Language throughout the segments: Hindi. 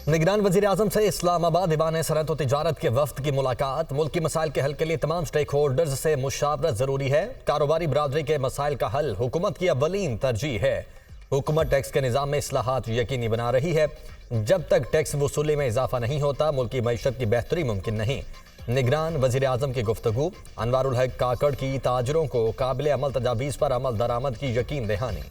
निगरान वज़ीर-ए-आज़म से इस्लामाबाद दीवान सनअत और तिजारत के वफ्द की मुलाकात। मुल्क की मसाइल के हल के लिए तमाम स्टेक होल्डर्स से मुशावरत जरूरी है। कारोबारी बरादरी के मसाइल का हल हुकूमत की अव्वलीन तरजीह है। हुकूमत टैक्स के निज़ाम में इस्लाहात यकीनी बना रही है। जब तक टैक्स वसूली में इजाफा नहीं होता, मुल्क की मईशत की बेहतरी मुमकिन नहीं। निगरान वज़ीर-ए-आज़म की गुफ्तगू। अनवारुल हक काकड़ की ताजरों को काबिल अमल तजावीज़ पर अमल दरामद की यकीन दहानी।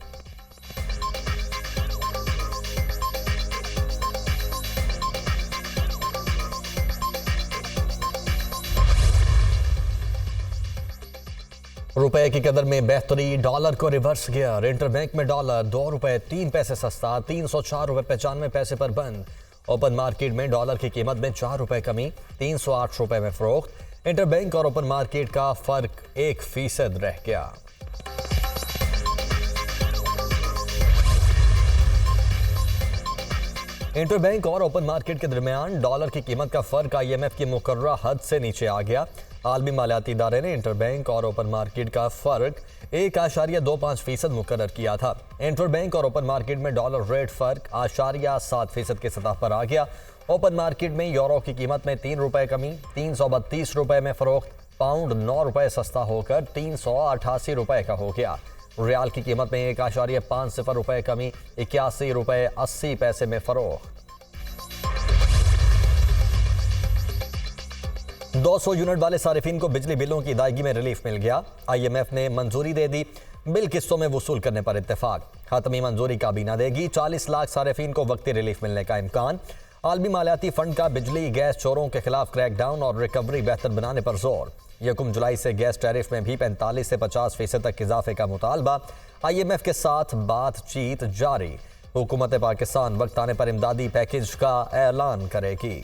रुपए की कदर में बेहतरी, डॉलर को रिवर्स गियर। इंटरबैंक में डॉलर 2 रुपए 3 पैसे सस्ता, 304 रुपए 95 पैसे पर बंद। ओपन मार्केट में डॉलर की कीमत में 4 रुपए कमी, 308 रुपए में फरोख्त। इंटरबैंक और ओपन मार्केट का फर्क 1% रह गया। इंटरबैंक और ओपन मार्केट के दरमियान डॉलर की कीमत का फर्क IMF की मुकर्ररा हद से नीचे आ गया। आलमी मालियाती इदारे ने इंटरबैंक और ओपन मार्केट का फर्क 1.25% मुकर्रर किया था। इंटरबैंक और ओपन मार्केट में डॉलर रेट फर्क 0.7% की सतह पर आ गया। ओपन मार्केट में यूरो की कीमत में 3 रुपए कमी, 332 रुपए में फरोख्त। पाउंड 9 रुपए सस्ता होकर 388 रुपए का हो गया। रियाल की कीमत में 1.50 रुपए कमी, 81 रुपए 80 पैसे में फरोख्त। 200 यूनिट वाले सारिफिन को बिजली बिलों की अदायगी में रिलीफ मिल गया। IMF ने मंजूरी दे दी। बिल किस्तों में वसूल करने पर इत्तेफाक। हतमी मंजूरी काबीना देगी। 40 लाख सारिफिन को वक्ती रिलीफ मिलने का इम्कान। आलमी मालियाती फंड का बिजली गैस चोरों के खिलाफ क्रैकडाउन और रिकवरी बेहतर बनाने पर जोर। 1 जुलाई से गैस टैरिफ में भी 45 से 50% तक इजाफे का मुतालबा। IMF के साथ बातचीत जारी। हुकूमत पाकिस्तान वक्त आने पर इमदादी पैकेज का ऐलान करेगी।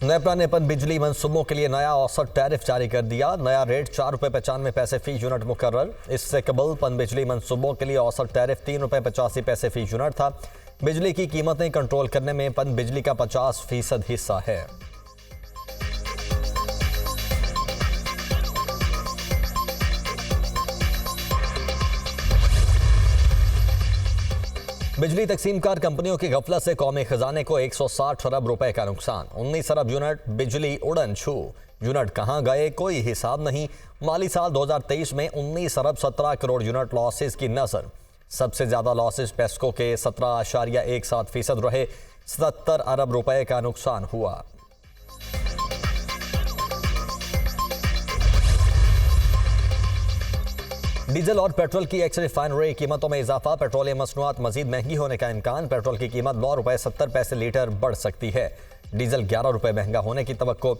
नए पुरानेपन बिजली मनसूबों के लिए नया औसत टैरिफ जारी कर दिया। नया रेट 4 रुपए 95 पैसे फी यूनिट मुकर्रर। इससे कबल पन बिजली मनसूबों के लिए औसत टैरिफ 3 रुपए 85 पैसे फी यूनिट था। बिजली की कीमतें कंट्रोल करने में पन बिजली का 50% हिस्सा है। बिजली तकसीमकार कंपनियों की गफलत से कौमी खजाने को 160 अरब रुपए का नुकसान। 19 अरब यूनिट बिजली उड़न छू। यूनिट कहां गए, कोई हिसाब नहीं। माली साल 2023 में 19 अरब 17 करोड़ यूनिट लॉसेस की नजर। सबसे ज्यादा लॉसेस पेस्को के 17.17% रहे। 77 अरब रुपए का नुकसान हुआ। डीजल और पेट्रोल की एक्स रिफाइनरी कीमतों में इजाफा। पेट्रोलियम मसनूआत मजीद महंगी होने का इम्कान। पेट्रोल की कीमत 9 रुपए 70 पैसे लीटर बढ़ सकती है। डीजल 11 रुपए महंगा होने की तवक्को।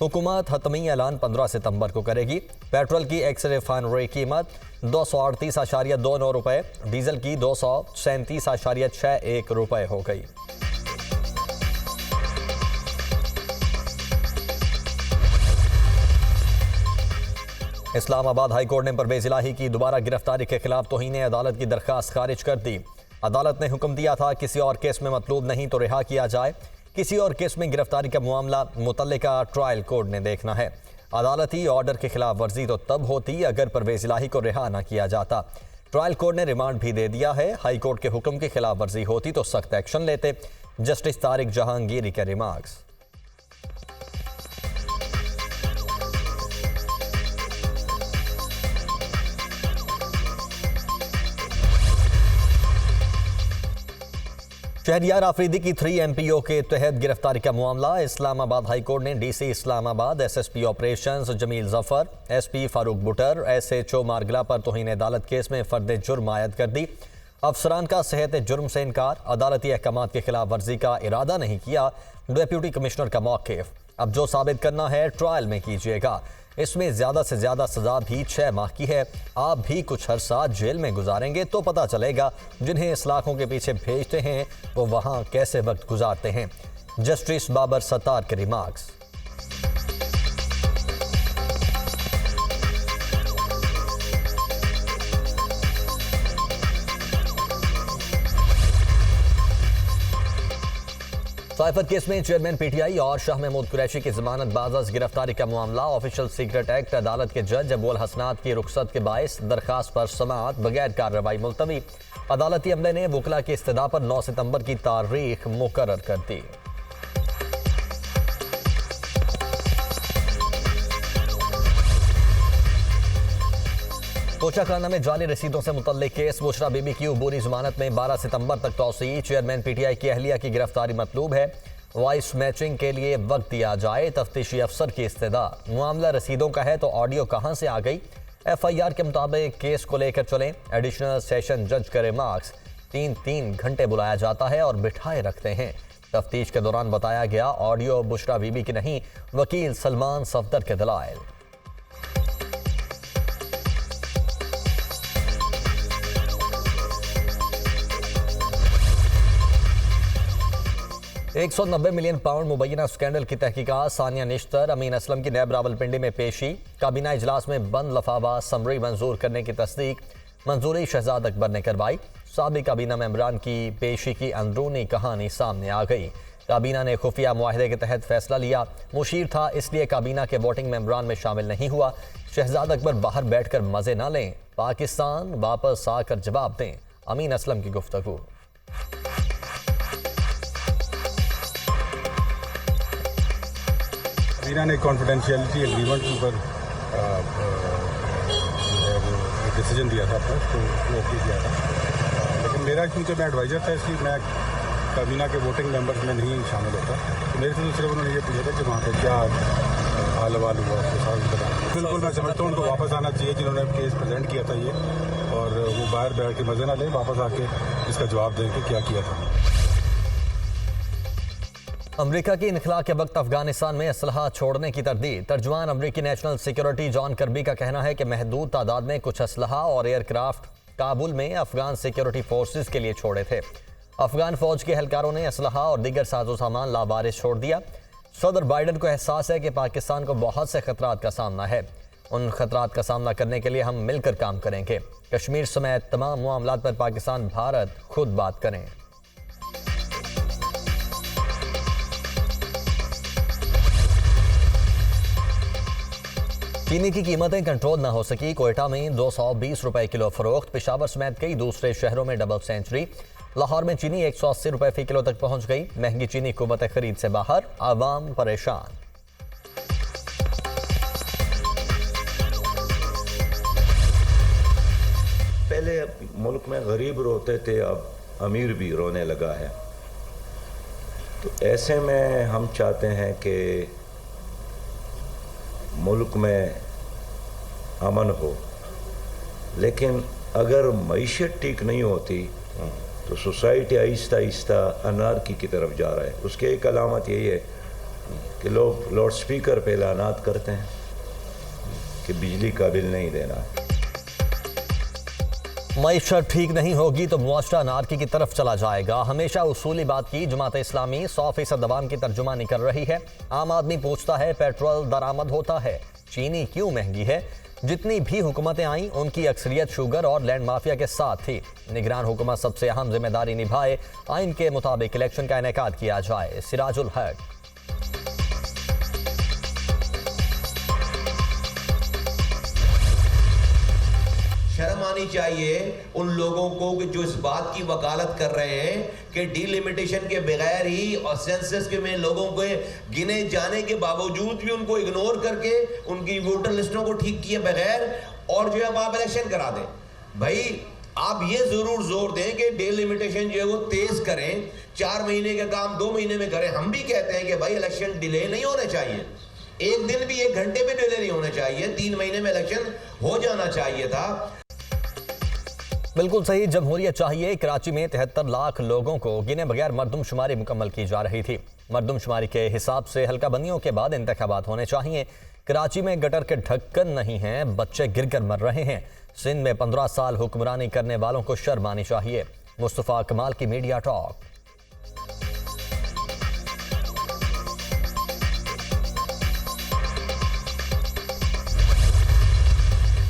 हुकूमत हतमी ऐलान 15 सितंबर को करेगी। पेट्रोल की एक्स रिफाइनरी कीमत 238.29 रुपए, डीजल की 237.61 रुपए हो गई। इस्लामाबाद हाई कोर्ट ने परवेज इलाही की दोबारा गिरफ्तारी के खिलाफ तौहीन अदालत की दरखास्त खारिज कर दी। अदालत ने हुक्म दिया था किसी और केस में मतलूब नहीं तो रिहा किया जाए। किसी और केस में गिरफ्तारी का मामला मुतल्लिका ट्रायल कोर्ट ने देखना है। अदालती ऑर्डर की खिलाफ वर्जी तो तब होती अगर परवेज इलाही को रिहा न किया जाता। ट्रायल कोर्ट ने रिमांड भी दे दिया है। हाई कोर्ट के हुक्म की खिलाफ वर्जी होती तो सख्त एक्शन लेते। जस्टिस तारिक जहांगीरी के रिमार्क्स। शहरियार आफरीदी की 3 MPO के तहत गिरफ्तारी का मामला। इस्लामाबाद हाई कोर्ट ने DC Islamabad, SSP operations Jameel Zafar, SP Farooq Buttar, SHO Margalla पर तौहीन अदालत केस में फर्द जुर्म आयद कर दी। अफसरान का सेहत जुर्म से इनकार। अदालती अहकामात के खिलाफ वर्जी का इरादा नहीं किया। डिप्टी कमिश्नर का मौक़िफ़। अब जो साबित करना है ट्रायल में कीजिएगा। इसमें ज़्यादा से ज़्यादा सज़ा भी 6 माह की है। आप भी कुछ अरसा जेल में गुजारेंगे तो पता चलेगा जिन्हें इस्लाखों के पीछे भेजते हैं वो वहाँ कैसे वक्त गुजारते हैं। जस्टिस बाबर सत्तार के रिमार्क्स। साइफर केस में चेयरमैन पीटीआई और शाह महमूद कुरैशी की जमानत बाज़ गिरफ्तारी का मामला ऑफिशियल सीक्रेट एक्ट अदालत के जज अबुल हसनात की रुखसत के बायस दरखास्त पर समाअत बगैर कार्रवाई मुलतवी। अदालती अमले ने वकला की इस्तदा पर 9 सितंबर की तारीख मुकर्रर कर दी। कोचाखाना में जाली रसीदों से मुतल्लिक केस बुशरा बीबी की अबूरी जमानत में 12 सितंबर तक तौसी। चेयरमैन पीटीआई की अहलिया की गिरफ्तारी मतलूब है। वॉइस मैचिंग के लिए वक्त दिया जाए। तफ्तीशी अफसर की इस्तदा। मामला रसीदों का है तो ऑडियो कहां से आ गई? FIR के मुताबिक केस को लेकर चलें। एडिशनल सेशन जज करे मार्क्स 3 घंटे बुलाया जाता है और बिठाए रखते हैं। तफ्तीश के दौरान बताया गया ऑडियो बुशरा बीबी की नहीं, वकील सलमान सफदर के दलाइल। £190 मिलियन मुबैना स्कैंडल की तहकीकात। सानिया निश्तर, अमीन असलम की नैब रावलपिंडी में पेशी। काबीना इजलास में बंद लफावा समरी मंजूर करने की तस्दीक। मंजूरी शहजाद अकबर ने करवाई। साबिक काबीना मेंबरान की पेशी की अंदरूनी कहानी सामने आ गई। काबीना ने खुफिया मुआहदे के तहत फैसला लिया। मुशीर था इसलिए काबीना के वोटिंग मेंबरान में शामिल नहीं हुआ। शहजाद अकबर बाहर बैठकर मजे ना लें, पाकिस्तान वापस आकर जवाब दें। अमीन असलम की गुफ्तगू। काबीना ने कॉन्फिडेंशियलिटी एग्रीमेंट के ऊपर डिसीजन दिया था अपना, तो उसको ओके किया था। लेकिन मेरा क्योंकि मैं एडवाइज़र था इसलिए मैं काबीना के वोटिंग मेंबर्स में नहीं शामिल होता। तो मेरे से तो सिर्फ उन्होंने ये पूछा था कि वहाँ पर क्या हाल हवाल हुआ, उसको सारा बताना। बिल्कुल मैं समझता हूँ उनको वापस आना चाहिए जिन्होंने केस प्रेजेंट किया था ये, और वो बाहर बैठ के मज़े ना लें, वापस आके इसका जवाब दें कि क्या किया था। अमरीका की इनखला के वक्त अफगानिस्तान में असलहा छोड़ने की तरदीद। तर्जुमान अमरीकी नेशनल सिक्योरिटी जॉन कर्बी का कहना है कि महदूद तादाद में कुछ असलहा और एयरक्राफ्ट काबुल में अफगान सिक्योरिटी फोर्सेस के लिए छोड़े थे। अफगान फौज के एहलकारों ने असलहा और दीगर साजो सामान लावारिस छोड़ दिया। सदर बाइडन को एहसास है कि पाकिस्तान को बहुत से खतरात का सामना है। उन खतरात का सामना करने के लिए हम मिलकर काम करेंगे। कश्मीर समेत तमाम मामलात पर पाकिस्तान भारत खुद बात करें। चीनी की कीमतें कंट्रोल ना हो सकी। कोयटा में 220 रुपए किलो फरोख्त। पेशावर समेत कई दूसरे शहरों में डबल सेंचुरी। लाहौर में चीनी 180 रुपए फी किलो तक पहुंच गई। महंगी चीनी कुव्वत खरीद से बाहर, आवाम परेशान। पहले मुल्क में गरीब रोते थे, अब अमीर भी रोने लगा है। तो ऐसे में हम चाहते हैं कि मुल्क में अमन हो, लेकिन अगर मईशत ठीक नहीं होती तो सोसाइटी आहिस्ता आहिस्ता अनारकी की तरफ जा रहा है। उसकी एक अलामत यही है कि लोग लाउड स्पीकर पे ऐलानात करते हैं कि बिजली का बिल नहीं देना। मईशत ठीक नहीं होगी तो मुआशरा अनारकी की तरफ चला जाएगा। हमेशा उसूली बात की जमात इस्लामी 100% अवाम की तर्जुमानी कर रही है। आम आदमी पूछता है पेट्रोल दरामद होता है, चीनी क्यों महंगी है? जितनी भी हुकूमतें आईं उनकी अक्सरियत शुगर और लैंड माफिया के साथ थी। निगरान हुकूमत सबसे अहम जिम्मेदारी निभाए। आइन के मुताबिक इलेक्शन का इनेकाद किया जाए। सिराजुल हक। शर्म आनी चाहिए उन लोगों को कि जो इस बात की वकालत कर रहे हैं कि डीलिमिटेशन के बगैर ही और सेंसस के में लोगों को गिने जाने के बावजूद भी उनको इग्नोर करके उनकी वोटर लिस्टों को ठीक किए बगैर और जो है आप इलेक्शन करा दें। भाई आप ये जरूर जोर दें कि डीलिमिटेशन जो है वो तेज करें, 4 महीने का काम 2 महीने में करें। हम भी कहते हैं कि भाई इलेक्शन डिले नहीं होने चाहिए, एक दिन भी 1 घंटे भी डिले नहीं होने चाहिए, 3 महीने में इलेक्शन हो जाना चाहिए था। बिल्कुल सही जमहूरियत चाहिए। कराची में 73 लाख लोगों को गिने बगैर मरदमशुमारी मुकम्मल की जा रही थी। मरदमशुमारी के हिसाब से हल्का बंदियों के बाद इंतखाबात होने चाहिए। कराची में गटर के ढक्कन नहीं हैं, बच्चे गिरकर मर रहे हैं। सिंध में 15 साल हुक्मरानी करने वालों को शर्म आनी चाहिए। मुस्तफ़ा कमाल की मीडिया टॉक।